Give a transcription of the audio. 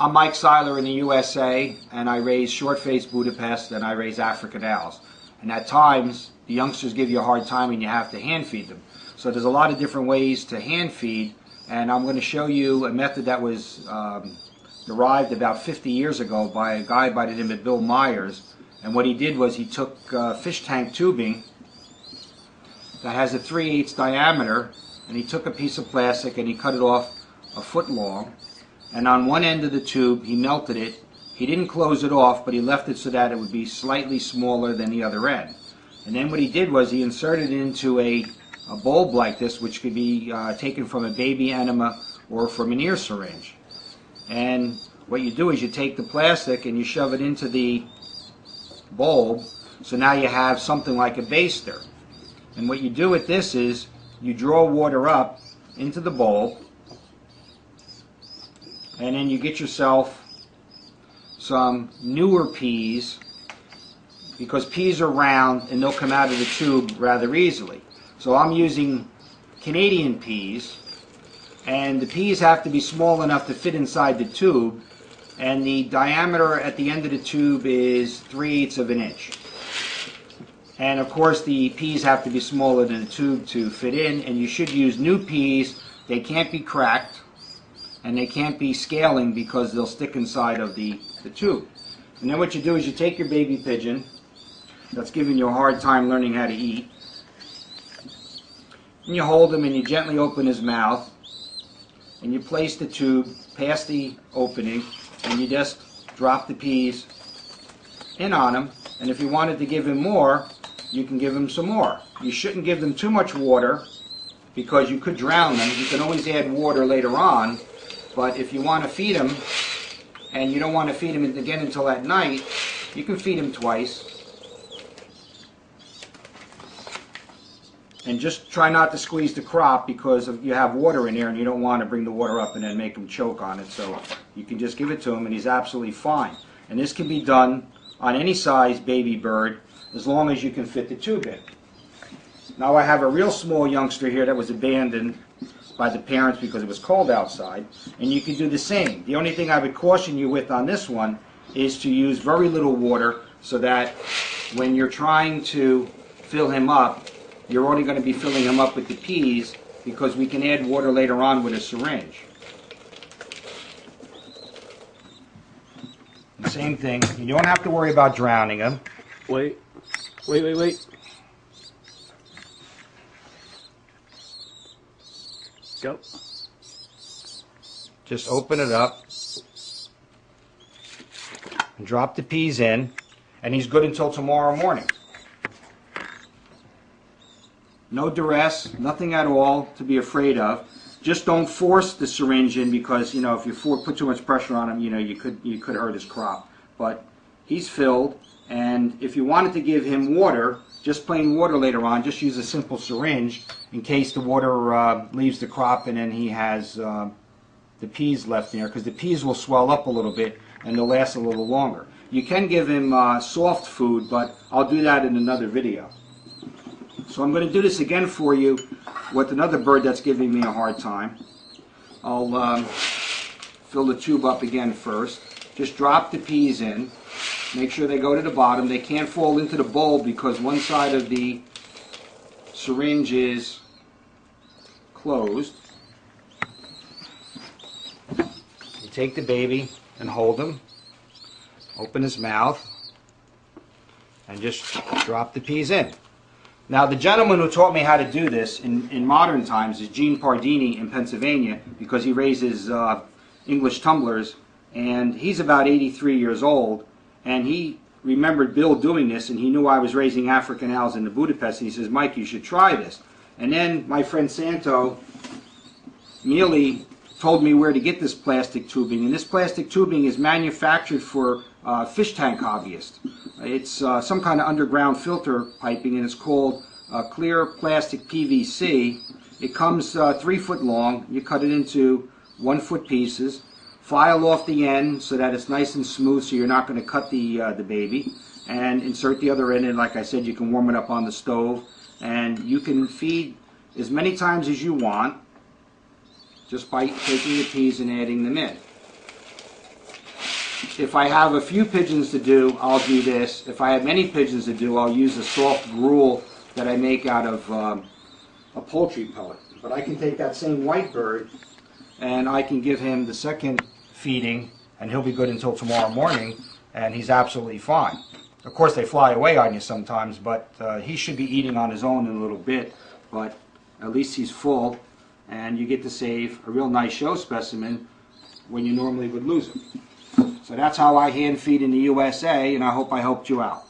I'm Mike Seiler in the USA, and I raise short-faced Budapest and I raise African owls. And at times, the youngsters give you a hard time and you have to hand feed them. So there's a lot of different ways to hand feed, and I'm going to show you a method that was derived about 50 years ago by a guy by the name of Bill Myers. And what he did was he took fish tank tubing that has a 3/8 diameter, and he took a piece of plastic and he cut it off a foot long. And on one end of the tube, he melted it. He didn't close it off, but he left it so that it would be slightly smaller than the other end. And then what he did was he inserted it into a bulb like this, which could be taken from a baby enema or from an ear syringe. And what you do is you take the plastic and you shove it into the bulb, so now you have something like a baster. And what you do with this is you draw water up into the bulb, and then you get yourself some newer peas, because peas are round and they'll come out of the tube rather easily. So I'm using Canadian peas, and the peas have to be small enough to fit inside the tube, and the diameter at the end of the tube is 3/8 of an inch. And of course the peas have to be smaller than the tube to fit in, and you should use new peas. They can't be cracked and they can't be scaling because they'll stick inside of the tube. And then what you do is you take your baby pigeon that's giving you a hard time learning how to eat, and you hold him and you gently open his mouth, and you place the tube past the opening, and you just drop the peas in on him. And if you wanted to give him more, you can give him some more. You shouldn't give them too much water because you could drown them. You can always add water later on, but if you want to feed him and you don't want to feed him again until at night, you can feed him twice. And just try not to squeeze the crop, because you have water in there and you don't want to bring the water up and then make him choke on it. So you can just give it to him and he's absolutely fine. And this can be done on any size baby bird as long as you can fit the tube in. Now I have a real small youngster here that was abandoned by the parents because it was cold outside, and you can do the same. The only thing I would caution you with on this one is to use very little water, so that when you're trying to fill him up, you're only going to be filling him up with the peas, because we can add water later on with a syringe. The same thing, you don't have to worry about drowning him. Wait. Go. Just open it up and drop the peas in, and he's good until tomorrow morning. No duress, nothing at all to be afraid of. Just don't force the syringe in, because if you put too much pressure on him, you could hurt his crop. But he's filled, and if you wanted to give him water, just plain water later on, just use a simple syringe in case the water leaves the crop and then he has the peas left in there, because the peas will swell up a little bit and they'll last a little longer. You can give him soft food, but I'll do that in another video. So I'm going to do this again for you with another bird that's giving me a hard time. I'll fill the tube up again first. Just drop the peas in. Make sure they go to the bottom. They can't fall into the bowl because one side of the syringe is closed. You take the baby and hold him. Open his mouth and just drop the peas in. Now, the gentleman who taught me how to do this in modern times is Gene Pardini in Pennsylvania, because he raises English tumblers, and he's about 83 years old, and he remembered Bill doing this, and he knew I was raising African owls in the Budapest, and he says, "Mike, you should try this." And then my friend Santo Mealy told me where to get this plastic tubing, and this plastic tubing is manufactured for fish tank hobbyists. It's some kind of underground filter piping, and it's called clear plastic PVC. It comes 3 foot long. You cut it into 1 foot pieces. File off the end so that it's nice and smooth, so you're not going to cut the baby. And insert the other end, and like I said, you can warm it up on the stove. And you can feed as many times as you want, just by taking the peas and adding them in. if I have a few pigeons to do, I'll do this. If I have many pigeons to do, I'll use a soft gruel that I make out of a poultry pellet. But I can take that same white bird and I can give him the second feeding, and he'll be good until tomorrow morning, and he's absolutely fine. Of course, they fly away on you sometimes, but he should be eating on his own in a little bit, but at least he's full, and you get to save a real nice show specimen when you normally would lose him. So that's how I hand feed in the USA, and I hope I helped you out.